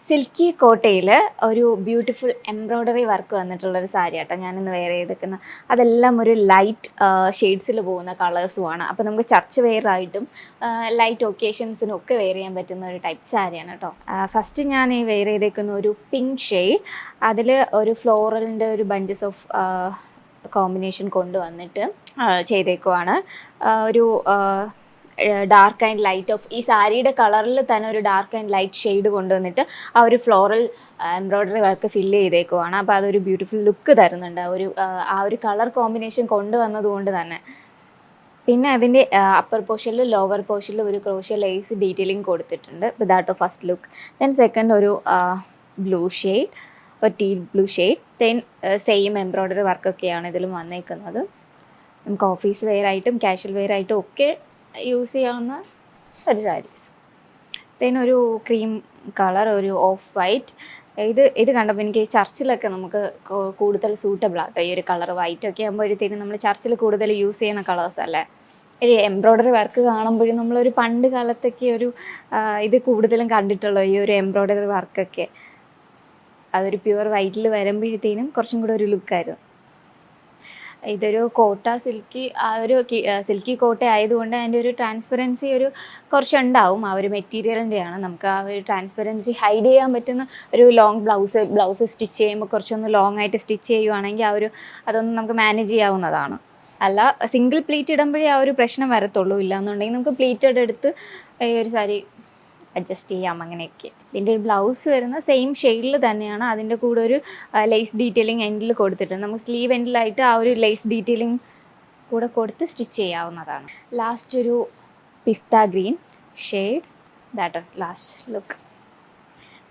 Silky കോട്ടയിൽ ഒരു beautiful embroidery work വന്നിട്ടുള്ളൊരു sari കേട്ടോ ഞാനിന്ന് വെയർ ചെയ്തേക്കുന്നത്. അതെല്ലാം ഒരു ലൈറ്റ് ഷെയ്ഡ്സിൽ പോകുന്ന കളേഴ്സുമാണ്. അപ്പോൾ നമുക്ക് ചർച്ച് വെയർ ആയിട്ടും ലൈറ്റ് ഒക്കേഷൻസിനും ഒക്കെ വെയർ ചെയ്യാൻ പറ്റുന്ന ഒരു ടൈപ്പ് സാരിയാണ് കേട്ടോ. ഫസ്റ്റ് ഞാൻ ഈ വെയർ ചെയ്തേക്കുന്ന ഒരു പിങ്ക് ഷെയ്ഡ്, അതിൽ ഒരു ഫ്ലോറലിൻ്റെ ഒരു ബഞ്ചസ് ഓഫ് കോമ്പിനേഷൻ കൊണ്ടുവന്നിട്ട് ചെയ്തേക്കുവാണ്. ഒരു ഡാർക്ക് ആൻഡ് ലൈറ്റ് ഓഫ് ഈ സാരിയുടെ കളറിൽ തന്നെ ഒരു ഡാർക്ക് ആൻഡ് ലൈറ്റ് ഷെയ്ഡ് കൊണ്ടുവന്നിട്ട് ആ ഒരു ഫ്ലോറൽ എംബ്രോയ്ഡറി വർക്ക് ഫില്ല് ചെയ്തേക്കുവാണ്. അപ്പോൾ അതൊരു ബ്യൂട്ടിഫുൾ ലുക്ക് തരുന്നുണ്ട് ആ ഒരു കളർ കോമ്പിനേഷൻ കൊണ്ടുവന്നത് കൊണ്ട് തന്നെ. പിന്നെ അതിൻ്റെ അപ്പർ പോർഷനിലും ലോവർ പോർഷനിലും ഒരു ക്രോഷ്യ ലേസ് ഡീറ്റെയിലിംഗ് കൊടുത്തിട്ടുണ്ട്. That of first look. Then second ഒരു ബ്ലൂ ഷെയ്ഡ്, ഒരു teal blue shade. Then same embroidery വർക്കൊക്കെയാണ് ഇതിലും വന്നേക്കുന്നത്. നമുക്ക് ഓഫീസ് വെയർ ആയിട്ടും കാഷ്വൽ വെയർ ആയിട്ടും ഒക്കെ യൂസ് ചെയ്യാവുന്ന ഒരു സാരീസ്. ദെൻ ഒരു ക്രീം കളർ, ഒരു ഓഫ് വൈറ്റ്. ഇത് കണ്ടപ്പോൾ എനിക്ക് ചർച്ചിലൊക്കെ നമുക്ക് കൂടുതൽ സൂട്ടബിൾ ആട്ടോ ഈ ഒരു കളർ. വൈറ്റ് ഒക്കെ ആകുമ്പോഴത്തേക്കും നമ്മൾ ചർച്ചിൽ കൂടുതൽ യൂസ് ചെയ്യുന്ന കളേഴ്സ് അല്ലേ. ഒരു എംബ്രോയ്ഡറി വർക്ക് കാണുമ്പോഴും നമ്മളൊരു പണ്ട് കാലത്തൊക്കെ ഒരു ഇത് കൂടുതലും കണ്ടിട്ടുള്ളൂ, ഈ ഒരു എംബ്രോയ്ഡറി വർക്കൊക്കെ. അതൊരു പ്യുവർ വൈറ്റിൽ വരുമ്പോഴത്തേനും കുറച്ചും കൂടെ ഒരു ലുക്കായിരുന്നു. ഇതൊരു കോട്ട സിൽക്കി, ആ ഒരു സിൽക്കി കോട്ട ആയതുകൊണ്ട് അതിൻ്റെ ഒരു ട്രാൻസ്പെറൻസി ഒരു കുറച്ചുണ്ടാവും. ആ ഒരു മെറ്റീരിയലിൻ്റെയാണ്. നമുക്ക് ആ ഒരു ട്രാൻസ്പെറൻസി ഹൈഡ് ചെയ്യാൻ പറ്റുന്ന ഒരു ലോങ് ബ്ലൗസ് സ്റ്റിച്ച് ചെയ്യുമ്പോൾ കുറച്ചൊന്ന് ലോങ് ആയിട്ട് സ്റ്റിച്ച് ചെയ്യുവാണെങ്കിൽ അതൊന്നും നമുക്ക് മാനേജ് ചെയ്യാവുന്നതാണ്. അല്ല, സിംഗിൾ പ്ലീറ്റ് ഇടുമ്പോഴേ ആ ഒരു പ്രശ്നം വരത്തുള്ളൂ. ഇല്ലാന്നുണ്ടെങ്കിൽ നമുക്ക് പ്ലീറ്റഡ് എടുത്ത് ഈ ഒരു സാരി അഡ്ജസ്റ്റ് ചെയ്യാം, അങ്ങനെയൊക്കെ. ഇതിൻ്റെ ബ്ലൗസ് വരുന്ന സെയിം ഷെയ്ഡിൽ തന്നെയാണ്. അതിൻ്റെ കൂടെ ഒരു ലേസ് ഡീറ്റെയിലിംഗ് എൻഡിൽ കൊടുത്തിട്ടുണ്ട്. നമുക്ക് സ്ലീവ് എൻഡിലായിട്ട് ആ ഒരു ലേസ് ഡീറ്റെയിലിംഗ് കൂടെ കൊടുത്ത് സ്റ്റിച്ച് ചെയ്യാവുന്നതാണ്. ലാസ്റ്റ് ഒരു pista green shade, that last look.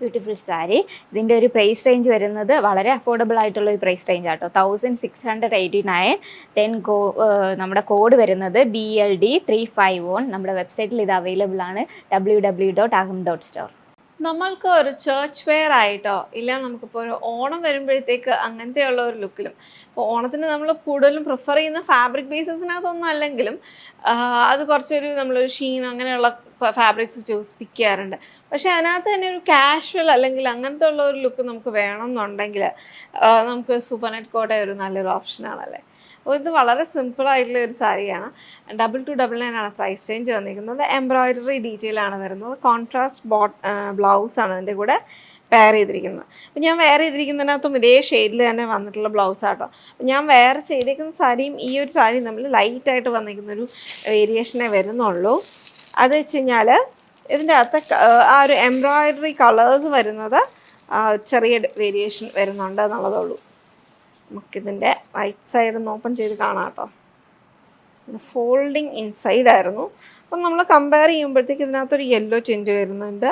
Beautiful sari. ഇതിൻ്റെ ഒരു പ്രൈസ് റേഞ്ച് വരുന്നത് വളരെ അഫോർഡബിൾ ആയിട്ടുള്ള ഒരു പ്രൈസ് റേഞ്ച് ആട്ടോ, 1689. ദെൻ നമ്മുടെ കോഡ് വരുന്നത് BLD351. നമ്മുടെ വെബ്സൈറ്റിൽ ഇത് അവൈലബിൾ ആണ്, www.aham.store. നമ്മൾക്ക് ഒരു ചേർച്ച് വെയർ ആയിട്ടോ ഇല്ല, നമുക്കിപ്പോൾ ഒരു ഓണം വരുമ്പോഴത്തേക്ക് അങ്ങനത്തെയുള്ള ഒരു ലുക്കിലും. ഇപ്പോൾ ഓണത്തിന് നമ്മൾ കൂടുതലും പ്രിഫർ ചെയ്യുന്ന ഫാബ്രിക് ബേസിസിനകത്തൊന്നും അല്ലെങ്കിലും അത് കുറച്ചൊരു നമ്മളൊരു ഷീൻ അങ്ങനെയുള്ള ഫാബ്രിക്സ് പിക്ക് ചെയ്യാറുണ്ട്. പക്ഷേ അതിനകത്ത് തന്നെ ഒരു കാഷ്വൽ അല്ലെങ്കിൽ അങ്ങനത്തെ ഉള്ള ഒരു ലുക്ക് നമുക്ക് വേണം എന്നുണ്ടെങ്കിൽ നമുക്ക് സൂപ്പർനെറ്റ് കോട്ട ഒരു നല്ലൊരു ഓപ്ഷനാണല്ലേ. അപ്പോൾ ഇത് വളരെ സിമ്പിളായിട്ടുള്ള ഒരു സാരിയാണ്. 2299 ആണ് പ്രൈസ് റേഞ്ച് വന്നിരിക്കുന്നത്. എംബ്രോയ്ഡറി ഡീറ്റെയിൽ ആണ് വരുന്നത്. കോൺട്രാസ്റ്റ് ബ്ലൗസാണ് അതിൻ്റെ കൂടെ വെയർ ചെയ്തിരിക്കുന്നത്. അപ്പോൾ ഞാൻ വെയർ ചെയ്തിരിക്കുന്നതിനകത്തും ഇതേ ഷെയ്ഡിൽ തന്നെ വന്നിട്ടുള്ള ബ്ലൗസാട്ടോ. അപ്പോൾ ഞാൻ വെയർ ചെയ്തിരിക്കുന്ന സാരിയും ഈ ഒരു സാരിയും തമ്മിൽ ലൈറ്റായിട്ട് വന്നിരിക്കുന്നൊരു വേരിയേഷനേ വരുന്നുള്ളൂ. അത് വെച്ച് കഴിഞ്ഞാൽ ഇതിൻ്റെ അകത്ത് ആ ഒരു എംബ്രോയ്ഡറി കളേഴ്സ് വരുന്നത് ചെറിയ വേരിയേഷൻ വരുന്നുണ്ട് എന്നുള്ളതുള്ളൂ. നമുക്കിതിൻ്റെ റൈറ്റ് സൈഡ് ഒന്ന് ഓപ്പൺ ചെയ്ത് കാണാം കേട്ടോ. ഫോൾഡിങ് ഇൻസൈഡ് ആയിരുന്നു. അപ്പം നമ്മൾ കമ്പയർ ചെയ്യുമ്പോഴത്തേക്ക് ഇതിനകത്തൊരു യെല്ലോ ടിൻറ്റ് വരുന്നുണ്ട്.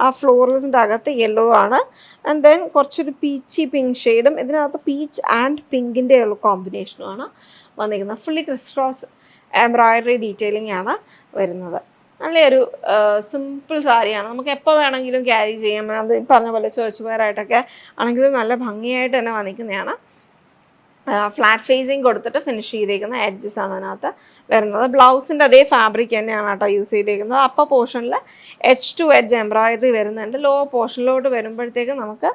ആ ഫ്ലോറൽസിൻ്റെ അകത്ത് യെല്ലോ ആണ്. ആൻഡ് ദെൻ കുറച്ചൊരു പീച്ചി പിങ്ക് ഷെയ്ഡും ഇതിനകത്ത് പീച്ച് ആൻഡ് പിങ്കിൻ്റെ ഉള്ള കോമ്പിനേഷനുമാണ് വന്നിരിക്കുന്നത്. Fully Chris cross embroidery detailing ആണ് വരുന്നത്. നല്ലൊരു സിമ്പിൾ സാരിയാണ്. നമുക്ക് എപ്പോൾ വേണമെങ്കിലും ക്യാരി ചെയ്യാം. അത് പറഞ്ഞ പോലെ ചേർച്ച് വെയർ ആയിട്ടൊക്കെ ആണെങ്കിലും നല്ല ഭംഗിയായിട്ട് തന്നെ വന്നിരിക്കുന്നതാണ്. ഫ്ലാറ്റ് ഫേസിങ് കൊടുത്തിട്ട് ഫിനിഷ് ചെയ്തേക്കുന്ന എഡ്ജസ് ആണ് അതിനകത്ത് വരുന്നത്. ബ്ലൗസിൻ്റെ അതേ ഫാബ്രിക് തന്നെയാണ് കേട്ടോ യൂസ് ചെയ്തേക്കുന്നത്. അപ്പർ പോർഷനിൽ എഡ്ജ് ടു എഡ്ജ് എംബ്രോയ്ഡറി വരുന്നുണ്ട്. ലോ പോർഷനിലോട്ട് വരുമ്പോഴത്തേക്ക് നമുക്ക്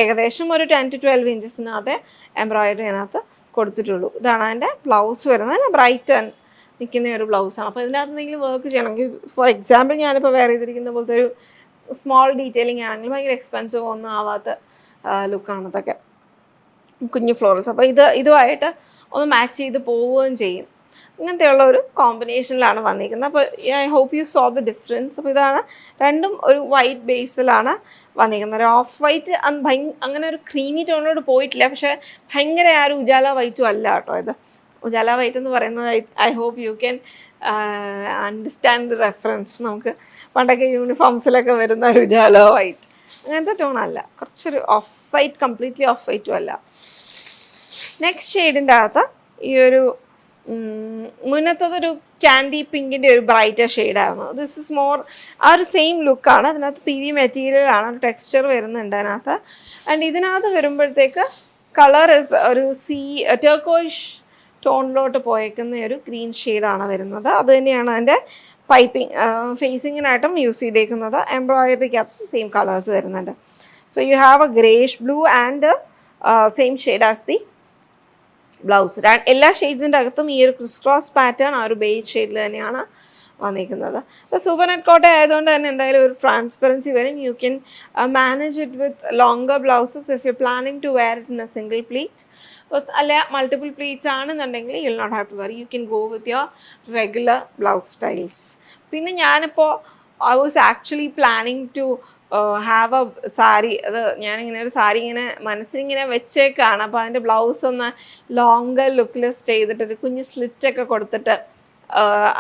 ഏകദേശം ഒരു 10 to 12 ഇഞ്ചസിനകത്ത് എംബ്രോയ്ഡറി അതിനകത്ത് കൊടുത്തിട്ടുള്ളൂ. ഇതാണ് അതിൻ്റെ ബ്ലൗസ് വരുന്നത്. നല്ല ബ്രൈറ്റ് ആൻഡ് നിൽക്കുന്ന ഒരു ബ്ലൗസാണ്. അപ്പോൾ ഇതിനകത്ത് എന്തെങ്കിലും വർക്ക് ചെയ്യണമെങ്കിൽ, ഫോർ എക്സാമ്പിൾ ഞാനിപ്പോൾ വെയർ ചെയ്തിരിക്കുന്ന പോലത്തെ ഒരു സ്മോൾ ഡീറ്റെയിലിംഗ് ആണെങ്കിൽ ഭയങ്കര എക്സ്പെൻസീവ് ഒന്നും ആവാത്ത ലുക്കാണ് ഇതൊക്കെ, കുഞ്ഞു ഫ്ലോറൽസ്. അപ്പോൾ ഇതുമായിട്ട് ഒന്ന് മാച്ച് ചെയ്ത് പോവുകയും ചെയ്യും. ഇങ്ങനത്തെയുള്ള ഒരു കോമ്പിനേഷനിലാണ് വന്നിരിക്കുന്നത്. അപ്പോൾ I hope you saw the difference. അപ്പോൾ ഇതാണ് രണ്ടും ഒരു വൈറ്റ് ബേസിലാണ് വന്നിരിക്കുന്നത്. ഒരു ഓഫ് വൈറ്റ് അങ്ങനെ ഒരു ക്രീമി ടോണിലോട്ട് പോയിട്ടില്ല, പക്ഷേ ഭയങ്കര ആ ഒരു ഉജാല വൈറ്റും അല്ല കേട്ടോ. ഇത് ഉജാല വൈറ്റ് എന്ന് പറയുന്നത് I hope you can understand the reference. നമുക്ക് പണ്ടൊക്കെ യൂണിഫോംസിലൊക്കെ വരുന്ന ഒരു ഉജാല വൈറ്റ് അങ്ങനത്തെ ടോണല്ല, കുറച്ചൊരു ഓഫ് വൈറ്റ്, കംപ്ലീറ്റ്ലി ഓഫ് വൈറ്റും അല്ല. നെക്സ്റ്റ് ഷെയ്ഡിൻ്റെ അകത്ത് ഈ ഒരു മുന്നത്തതൊരു ക്യാൻഡി പിങ്കിൻ്റെ ഒരു ബ്രൈറ്റർ ഷെയ്ഡായിരുന്നു. ദിസ് ഇസ് മോർ ആ ഒരു സെയിം ലുക്കാണ്. അതിനകത്ത് PV മെറ്റീരിയലാണ്, ഒരു ടെക്സ്ചർ വരുന്നുണ്ട് അതിനകത്ത്. ആൻഡ് ഇതിനകത്ത് വരുമ്പോഴത്തേക്ക് കളർ ഇസ് ഒരു ടർക്കോയിഷ് ടോണിലോട്ട് പോയേക്കുന്ന ഒരു ഗ്രീൻ ഷെയ്ഡാണ് വരുന്നത്. അത് തന്നെയാണ് അതിൻ്റെ പൈപ്പിംഗ് ഫേസിങ്ങിനായിട്ടും യൂസ് ചെയ്തേക്കുന്നത്. എംബ്രോയ്ഡറിക്കകത്ത് സെയിം കളേഴ്സ് വരുന്നുണ്ട്. So you have a grayish blue and same shade as the blouse. എല്ലാ ഷെയ്ഡ്സിൻ്റെ അകത്തും ഈ ഒരു ക്രിസ് ക്രോസ് പാറ്റേൺ ആ ഒരു ബേജ് ഷെയ്ഡിൽ തന്നെയാണ് വന്നിരിക്കുന്നത്. അപ്പോൾ സൂപ്പർ നെറ്റ് കോട്ട ആയതുകൊണ്ട് തന്നെ എന്തായാലും ഒരു ട്രാൻസ്പെറൻസി വരും. You can manage it with longer blouses if you planning to wear it in a single pleat. അല്ല മൾട്ടിപ്പിൾ പ്ലീറ്റ്സ് ആണെന്നുണ്ടെങ്കിൽ you will not have to worry, you can go with your regular blouse styles. പിന്നെ ഞാനിപ്പോൾ I was actually planning to have a sari. അത് ഞാനിങ്ങനെ ഒരു സാരി ഇങ്ങനെ മനസ്സിലിങ്ങനെ വെച്ചേക്കാണ്. അപ്പോൾ അതിൻ്റെ ബ്ലൗസ് ഒന്ന് ലോങ്കർ ലുക്കിലെസ് ചെയ്തിട്ട് ഒരു കുഞ്ഞ് സ്ലിറ്റൊക്കെ കൊടുത്തിട്ട്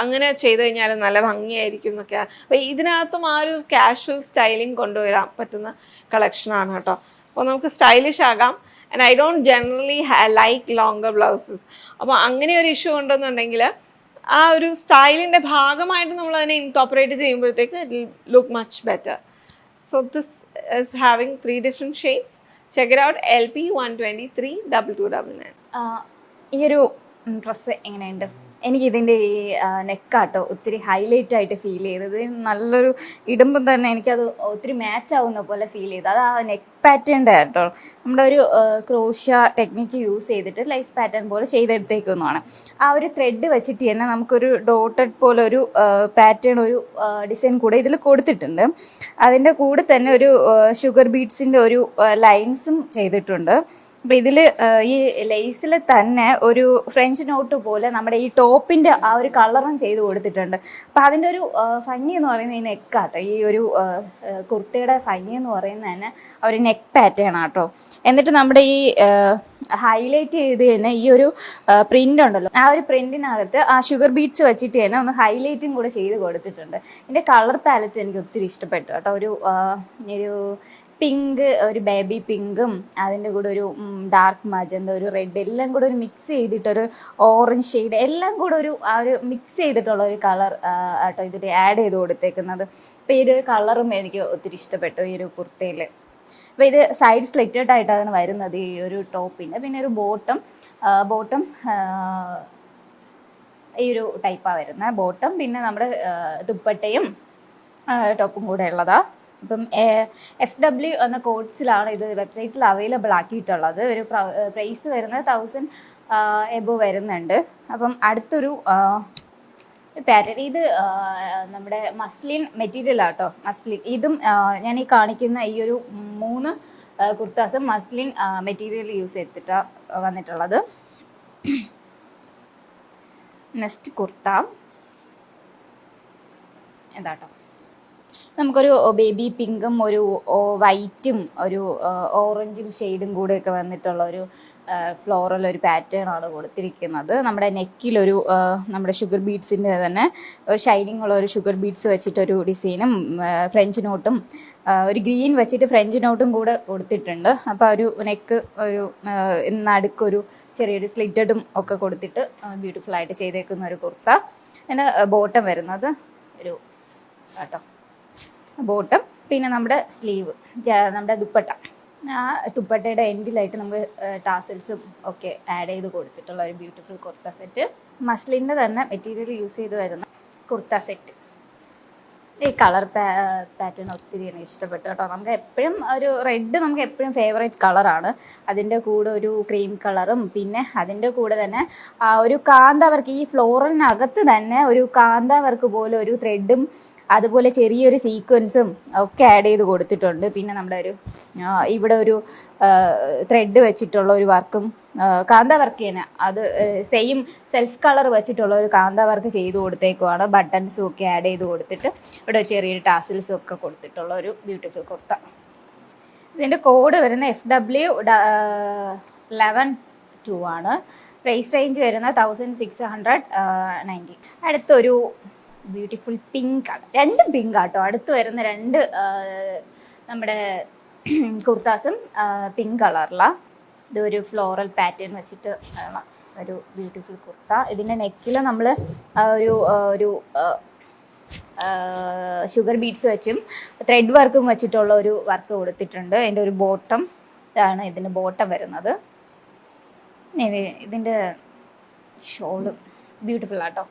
അങ്ങനെ ചെയ്ത് കഴിഞ്ഞാൽ നല്ല ഭംഗിയായിരിക്കും എന്നൊക്കെ. അപ്പോൾ ഇതിനകത്തും ആ ഒരു കാഷ്വൽ സ്റ്റൈലിംഗ് കൊണ്ടുവരാൻ പറ്റുന്ന കളക്ഷനാണ് കേട്ടോ. അപ്പോൾ നമുക്ക് സ്റ്റൈലിഷ് ആകാം. And I don't generally like longer blouses. അപ്പോൾ അങ്ങനെ ഒരു ഇഷ്യൂ ഉണ്ടെന്നുണ്ടെങ്കിൽ ആ ഒരു സ്റ്റൈലിൻ്റെ ഭാഗമായിട്ട് നമ്മൾ അതിനെ ഇൻകോപ്പറേറ്റ് ചെയ്യുമ്പോഴത്തേക്ക് it will look much better. So this is having 3 different shades. Check it out, LP 123 2299. ഈ ഒരു ഡ്രസ്സ് എങ്ങനെയുണ്ട്? എനിക്ക് ഇതിൻ്റെ ഈ നെക്കാട്ടോ ഒത്തിരി ഹൈലൈറ്റ് ആയിട്ട് ഫീൽ ചെയ്തത്. നല്ലൊരു ഇടുമ്പം തന്നെ എനിക്കത് ഒത്തിരി മാച്ച് ആവുന്ന പോലെ ഫീൽ ചെയ്തു. അത് ആ നെക്ക് പാറ്റേണിൻ്റെ ആട്ടോ നമ്മുടെ ഒരു ക്രോഷ ടെക്നിക്ക് യൂസ് ചെയ്തിട്ട് ലൈസ് പാറ്റേൺ പോലെ ചെയ്തെടുത്തേക്കുന്നതാണ്. ആ ഒരു ത്രെഡ് വെച്ചിട്ട് തന്നെ നമുക്കൊരു ഡോട്ടഡ് പോലെ ഒരു പാറ്റേൺ, ഒരു ഡിസൈൻ കൂടെ ഇതിൽ കൊടുത്തിട്ടുണ്ട്. അതിൻ്റെ കൂടെ തന്നെ ഒരു ഷുഗർ ബീഡ്സിൻ്റെ ഒരു ലൈൻസും ചെയ്തിട്ടുണ്ട്. അപ്പോൾ ഇതിൽ ഈ ലേസിൽ തന്നെ ഒരു ഫ്രഞ്ച് നോട്ട് പോലെ നമ്മുടെ ഈ ടോപ്പിൻ്റെ ആ ഒരു കളറും ചെയ്ത് കൊടുത്തിട്ടുണ്ട്. അപ്പോൾ അതിൻ്റെ ഒരു ഭംഗി എന്ന് പറയുന്നത് ഈ നെക്കാട്ടോ. ഈ ഒരു കുർത്തയുടെ ഭംഗി എന്ന് പറയുന്നത് തന്നെ ആ ഒരു നെക്ക് പാറ്റേൺ ആട്ടോ. എന്നിട്ട് നമ്മുടെ ഈ ഹൈലൈറ്റ് ചെയ്ത് തന്നെ ഈ ഒരു പ്രിൻ്റ് ഉണ്ടല്ലോ, ആ ഒരു പ്രിൻറ്റിനകത്ത് ആ ഷുഗർ ബീഡ്സ് വെച്ചിട്ട് തന്നെ ഒന്ന് ഹൈലൈറ്റും കൂടെ ചെയ്ത് കൊടുത്തിട്ടുണ്ട്. ഇതിൻ്റെ കളർ പാലറ്റ് എനിക്ക് ഒത്തിരി ഇഷ്ടപ്പെട്ടു കേട്ടോ. ഒരു പിങ്ക്, ഒരു ബേബി പിങ്കും അതിൻ്റെ കൂടെ ഒരു ഡാർക്ക് മജന്ത, ഒരു റെഡ്, എല്ലാം കൂടെ ഒരു മിക്സ് ചെയ്തിട്ടൊരു ഓറഞ്ച് ഷെയ്ഡ്, എല്ലാം കൂടെ ഒരു ആ ഒരു മിക്സ് ചെയ്തിട്ടുള്ള ഒരു കളർ ആട്ടോ ഇതിൽ ആഡ് ചെയ്ത് കൊടുത്തേക്കുന്നത്. അപ്പോൾ ഈ ഒരു കളറും എനിക്ക് ഒത്തിരി ഇഷ്ടപ്പെട്ടു ഈ ഒരു കുർത്തയിൽ. അപ്പോൾ ഇത് സൈഡ് സ്ലിറ്റഡ് ആയിട്ടാണ് വരുന്നത് ഈ ഒരു ടോപ്പിൻ്റെ. പിന്നെ ഒരു ബോട്ടം ഈ ഒരു ടൈപ്പാണ് വരുന്നത് ബോട്ടം. പിന്നെ നമ്മുടെ ദുപ്പട്ടയും ടോപ്പും കൂടെ ഉള്ളതാണ്. അപ്പം FW എന്ന കോഡ്സിലാണ് ഇത് വെബ്സൈറ്റിൽ അവൈലബിൾ ആക്കിയിട്ടുള്ളത്. ഒരു പ്രൈസ് വരുന്നത് 1000 എബോ വരുന്നുണ്ട്. അപ്പം അടുത്തൊരു പാറ്റേൺ, ഇത് നമ്മുടെ മസ്ലിൻ മെറ്റീരിയൽ ആട്ടോ. മസ്ലിൻ ഇതും ഞാൻ ഈ കാണിക്കുന്ന ഈ ഒരു 3 കുർത്താസും മസ്ലിൻ മെറ്റീരിയൽ യൂസ് ചെയ്തിട്ടാണ് വന്നിട്ടുള്ളത്. നെക്സ്റ്റ് കുർത്ത എന്താട്ടോ, നമുക്കൊരു ബേബി പിങ്കും ഒരു വൈറ്റും ഒരു ഓറഞ്ചും ഷെയ്ഡും കൂടെയൊക്കെ വന്നിട്ടുള്ള ഒരു ഫ്ലോറൽ ഒരു പാറ്റേൺ ആണ് കൊടുത്തിരിക്കുന്നത്. നമ്മുടെ നെക്കിലൊരു നമ്മുടെ ഷുഗർ ബീഡ്സിൻ്റെ തന്നെ ഒരു ഷൈനിങ് ഉള്ള ഒരു ഷുഗർ ബീഡ്സ് വെച്ചിട്ടൊരു ഡിസൈനും ഫ്രഞ്ച് നോട്ടും ഒരു ഗ്രീൻ വെച്ചിട്ട് ഫ്രഞ്ച് നോട്ടും കൂടെ കൊടുത്തിട്ടുണ്ട്. അപ്പോൾ ഒരു നെക്ക് ഒരു നടുക്കൊരു ചെറിയൊരു സ്ലിറ്റഡും ഒക്കെ കൊടുത്തിട്ട് ബ്യൂട്ടിഫുൾ ആയിട്ട് ചെയ്തേക്കുന്ന ഒരു കുർത്ത. പിന്നെ ബോട്ടം വരുന്നത് ഒരു കേട്ടോ ബോട്ടം. പിന്നെ നമ്മുടെ സ്ലീവ്, നമ്മുടെ ദുപ്പട്ട, ആ ദുപ്പട്ടയുടെ എൻഡിലായിട്ട് നമുക്ക് ടാസൽസും ഒക്കെ ആഡ് ചെയ്ത് കൊടുത്തിട്ടുള്ള ഒരു ബ്യൂട്ടിഫുൾ കുർത്ത സെറ്റ്. മസ്ലിൻ്റെ തന്നെ മെറ്റീരിയൽ യൂസ് ചെയ്ത് വരുന്ന കുർത്ത സെറ്റ്. ഈ കളർ പാറ്റേൺ ഒത്തിരി എനിക്ക് ഇഷ്ടപ്പെട്ടു കേട്ടോ. നമുക്ക് എപ്പോഴും ഒരു റെഡ് നമുക്ക് എപ്പോഴും ഫേവറേറ്റ് കളറാണ്. അതിൻ്റെ കൂടെ ഒരു ക്രീം കളറും പിന്നെ അതിൻ്റെ കൂടെ തന്നെ ഒരു കാന്ത വർക്ക്, ഈ ഫ്ലോറലിനകത്ത് തന്നെ ഒരു കാന്ത വർക്ക് പോലെ ഒരു ത്രെഡും അതുപോലെ ചെറിയൊരു സീക്വൻസും ഒക്കെ ആഡ് ചെയ്ത് കൊടുത്തിട്ടുണ്ട്. പിന്നെ നമ്മുടെ ഒരു ഇവിടെ ഒരു ത്രെഡ് വെച്ചിട്ടുള്ള ഒരു വർക്കും കാന്ത വർക്ക് തന്നെ, അത് സെയിം സെൽഫ് കളർ വെച്ചിട്ടുള്ള ഒരു കാന്ത വർക്ക് ചെയ്ത് കൊടുത്തേക്കുവാണ്. ബട്ടൺസും ഒക്കെ ആഡ് ചെയ്ത് കൊടുത്തിട്ട് ഇവിടെ ചെറിയൊരു ടാസിൽസും ഒക്കെ കൊടുത്തിട്ടുള്ള ഒരു ബ്യൂട്ടിഫുൾ കുർത്ത. ഇതിൻ്റെ കോഡ് വരുന്ന FW 11-2 ആണ്. പ്രൈസ് റേഞ്ച് വരുന്ന 1690. അടുത്തൊരു ബ്യൂട്ടിഫുൾ പിങ്ക് ആണ്, രണ്ടും പിങ്ക് ആട്ടോ. അടുത്ത് വരുന്ന 2 നമ്മുടെ കുർത്താസും പിങ്ക് കളറിലാണ്. ഇതൊരു ഫ്ലോറൽ പാറ്റേൺ വെച്ചിട്ട് ഒരു ബ്യൂട്ടിഫുൾ കുർത്ത. ഇതിൻ്റെ നെക്കിൽ നമ്മൾ ഒരു ഷുഗർ ബീഡ്സ് വെച്ചും ത്രെഡ് വർക്കും വെച്ചിട്ടുള്ള ഒരു വർക്ക് കൊടുത്തിട്ടുണ്ട്. അതിൻ്റെ ഒരു ബോട്ടം ഇതാണ് ഇതിൻ്റെ ബോട്ടം വരുന്നത്. ഇതിൻ്റെ ഷോളും ബ്യൂട്ടിഫുൾ ആട്ടോ.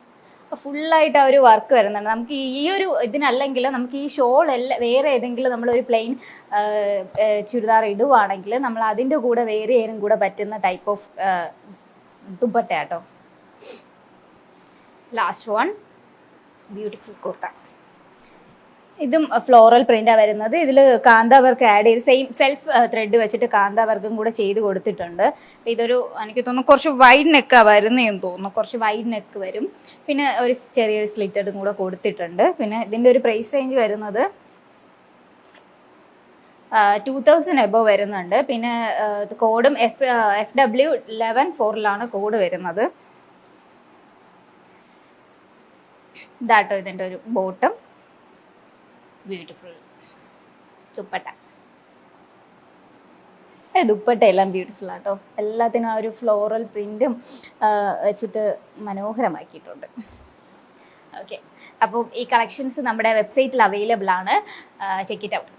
ഫുള്ളായിട്ട് ആ ഒരു വർക്ക് വരുന്നുണ്ട്. നമുക്ക് ഈ ഒരു ഇതിനല്ലെങ്കിൽ നമുക്ക് ഈ ഷോൾ എല്ലാം വേറെ ഏതെങ്കിലും നമ്മളൊരു പ്ലെയിൻ ചുരിദാർ ഇടുവാണെങ്കിൽ നമ്മൾ അതിൻ്റെ കൂടെ വേറെ ചെയ്യാനും കൂടെ പറ്റുന്ന ടൈപ്പ് ഓഫ് ദുപ്പട്ട കേട്ടോ. Last one beautiful kurta. ഇതും ഫ്ലോറൽ പ്രിൻ്റാണ് വരുന്നത്. ഇതിൽ കാന്ത വർക്ക് ആഡ് ചെയ്ത് സെൽഫ് ത്രെഡ് വെച്ചിട്ട് കാന്ത വർക്കും കൂടെ ചെയ്ത് കൊടുത്തിട്ടുണ്ട്. അപ്പോൾ ഇതൊരു എനിക്ക് തോന്നുന്നു കുറച്ച് വൈഡ് നെക്കാണ് വരുന്നതെന്ന് തോന്നുന്നു. കുറച്ച് വൈഡ് നെക്ക് വരും. പിന്നെ ഒരു ചെറിയൊരു സ്ലിറ്റഡും കൂടെ കൊടുത്തിട്ടുണ്ട്. പിന്നെ ഇതിൻ്റെ ഒരു പ്രൈസ് റേഞ്ച് വരുന്നത് 2000 എബോ വരുന്നുണ്ട്. പിന്നെ കോഡും FW114 കോഡ് വരുന്നത്. ഇതാട്ടോ ഇതിൻ്റെ ഒരു ബോട്ടം. ബ്യൂട്ടിഫുൾ ദുപ്പട്ട. ദുപ്പട്ട എല്ലാം ബ്യൂട്ടിഫുൾ ആട്ടോ. എല്ലാത്തിനും ആ ഒരു ഫ്ലോറൽ പ്രിൻറ്റും വെച്ചിട്ട് മനോഹരമാക്കിയിട്ടുണ്ട്. ഓക്കെ, അപ്പോൾ ഈ കളക്ഷൻസ് നമ്മുടെ വെബ്സൈറ്റിൽ അവൈലബിൾ ആണ്. Check it out.